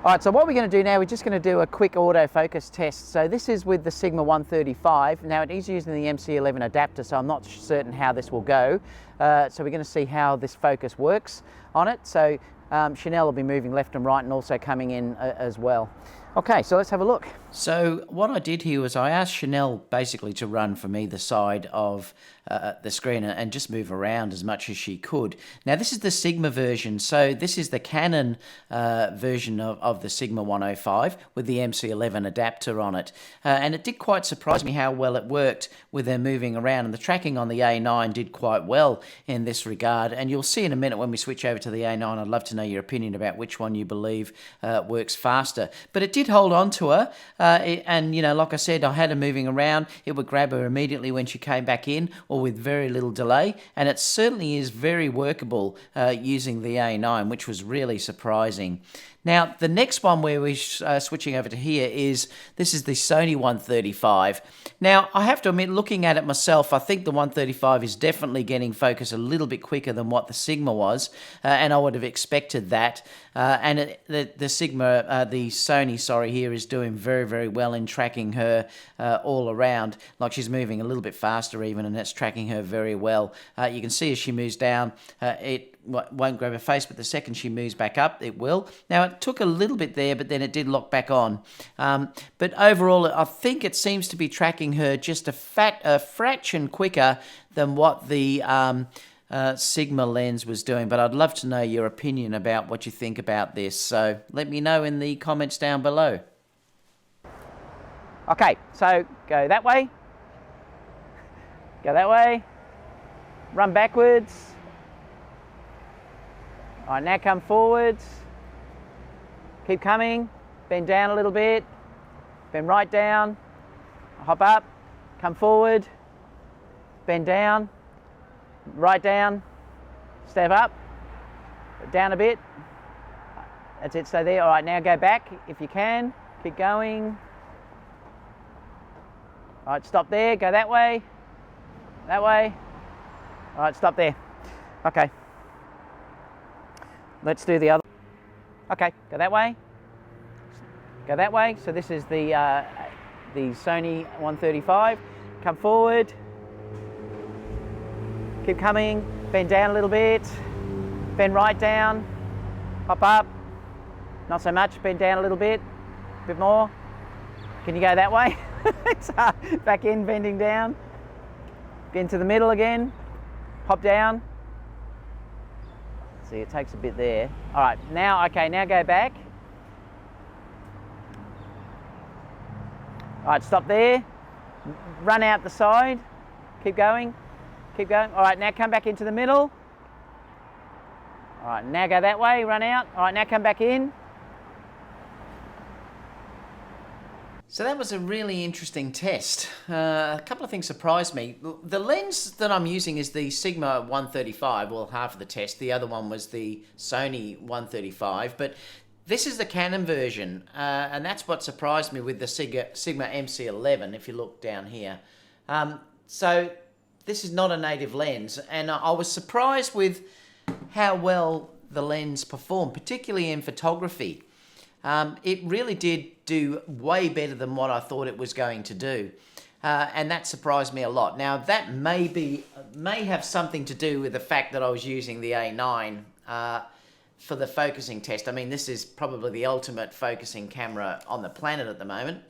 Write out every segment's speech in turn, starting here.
All right, so what we're going to do now, we're just going to do a quick autofocus test. So this is with the Sigma 135. Now it is using the MC11 adapter, so I'm not certain how this will go. So we're going to see how this focus works on it. So Chanel will be moving left and right and also coming in as well. Okay, so let's have a look. So what I did here was I asked Chanel basically to run from either side of the screen and just move around as much as she could. Now this is the Sigma version, so this is the Canon version of the Sigma 105 with the MC11 adapter on it. And it did quite surprise me how well it worked with her moving around, and the tracking on the A9 did quite well in this regard. And you'll see in a minute when we switch over to the A9, I'd love to know your opinion about which one you believe works faster. But it did hold on to her, and you know, like I said, I had her moving around. It would grab her immediately when she came back in, or with very little delay, and it certainly is very workable using the A9, which was really surprising. Now, the next one where we're switching over to here is, this is the Sony 135. Now, I have to admit, looking at it myself, I think the 135 is definitely getting focus a little bit quicker than what the Sigma was, and I would have expected that. And the Sony, sorry, here is doing very, very well in tracking her all around. Like, she's moving a little bit faster even, and that's tracking her very well. You can see as she moves down, it won't grab her face, but the second she moves back up, it will. Now, it took a little bit there, but then it did lock back on. But overall, I think it seems to be tracking her just a fraction quicker than what the Sigma lens was doing. But I'd love to know your opinion about what you think about this. So let me know in the comments down below. Okay, so go that way. Go that way. Run backwards. All right, now come forwards. Keep coming. Bend down a little bit. Bend right down. Hop up. Come forward. Bend down. Right down. Step up. Down a bit. That's it, stay there. All right, now go back if you can. Keep going. All right, stop there. Go that way. That way. All right, stop there. Okay. Let's do the other. Okay, go that way. Go that way. So this is the Sony 135. Come forward. Keep coming. Bend down a little bit. Bend right down. Hop up. Not so much. Bend down a little bit. A bit more. Can you go that way? Back in, bending down. Into the middle again. Hop down. See, it takes a bit there. All right, now, okay, now go back. All right, stop there. Run out the side. Keep going. Keep going. All right, now come back into the middle. All right, now go that way, run out. All right, now come back in. So that was a really interesting test. A couple of things surprised me. The lens that I'm using is the Sigma 135, well, half of the test. The other one was the Sony 135, but this is the Canon version, and that's what surprised me with the Sigma MC11, if you look down here. So this is not a native lens, and I was surprised with how well the lens performed, particularly in photography. It really did do way better than what I thought it was going to do. And that surprised me a lot. Now, that may have something to do with the fact that I was using the A9 for the focusing test. I mean, this is probably the ultimate focusing camera on the planet at the moment.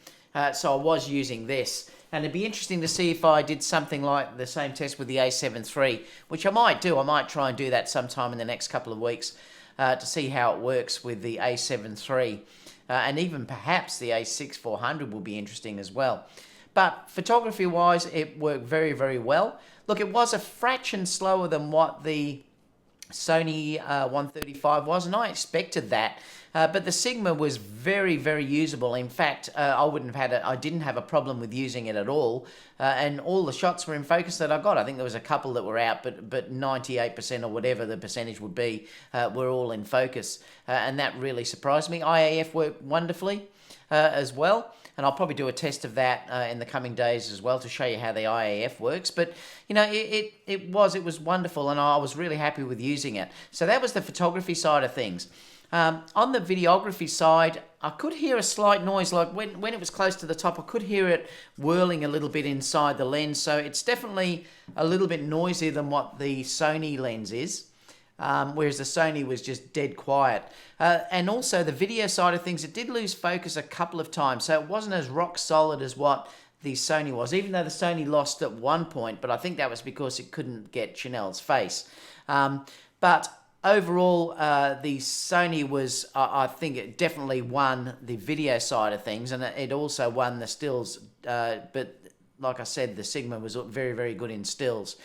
So I was using this. And it'd be interesting to see if I did something like the same test with the A7 III, which I might do. I might try and do that sometime in the next couple of weeks to see how it works with the A7 III. And even perhaps the A6 400 will be interesting as well. But photography-wise, it worked very, very well. Look, it was a fraction slower than what the Sony 135 was, and I expected that. But the Sigma was very, very usable. In fact, I didn't have a problem with using it at all. And all the shots were in focus that I got. I think there was a couple that were out, but 98% or whatever the percentage would be were all in focus. And that really surprised me. IAF worked wonderfully as well. And I'll probably do a test of that in the coming days as well to show you how the IAF works. But, you know, it was wonderful, and I was really happy with using it. So that was the photography side of things. On the videography side, I could hear a slight noise, like when it was close to the top, I could hear it whirling a little bit inside the lens. So it's definitely a little bit noisier than what the Sony lens is. Whereas the Sony was just dead quiet. And also the video side of things, it did lose focus a couple of times, so it wasn't as rock solid as what the Sony was, even though the Sony lost at one point, but I think that was because it couldn't get Chanel's face. But overall, the Sony was, I think it definitely won the video side of things, and it also won the stills, but like I said, the Sigma was very, very good in stills.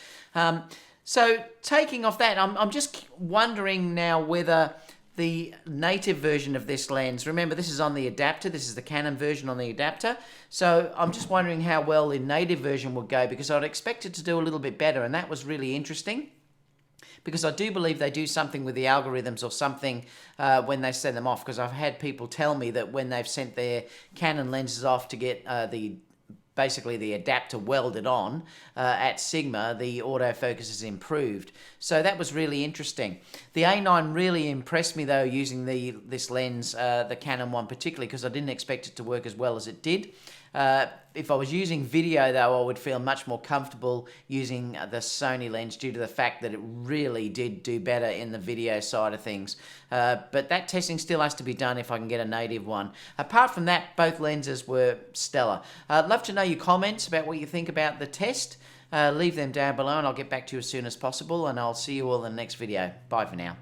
So taking off that, I'm just wondering now whether the native version of this lens, remember this is on the adapter, this is the Canon version on the adapter, so I'm just wondering how well the native version would go, because I'd expect it to do a little bit better, and that was really interesting. Because I do believe they do something with the algorithms or something when they send them off, because I've had people tell me that when they've sent their Canon lenses off to get basically the adapter welded on at Sigma, the autofocus has improved. So that was really interesting. The A9 really impressed me though, using this lens, the Canon one particularly, because I didn't expect it to work as well as it did. If I was using video though, I would feel much more comfortable using the Sony lens due to the fact that it really did do better in the video side of things. But that testing still has to be done if I can get a native one. Apart from that, both lenses were stellar. I'd love to know your comments about what you think about the test. Leave them down below and I'll get back to you as soon as possible, and I'll see you all in the next video. Bye for now.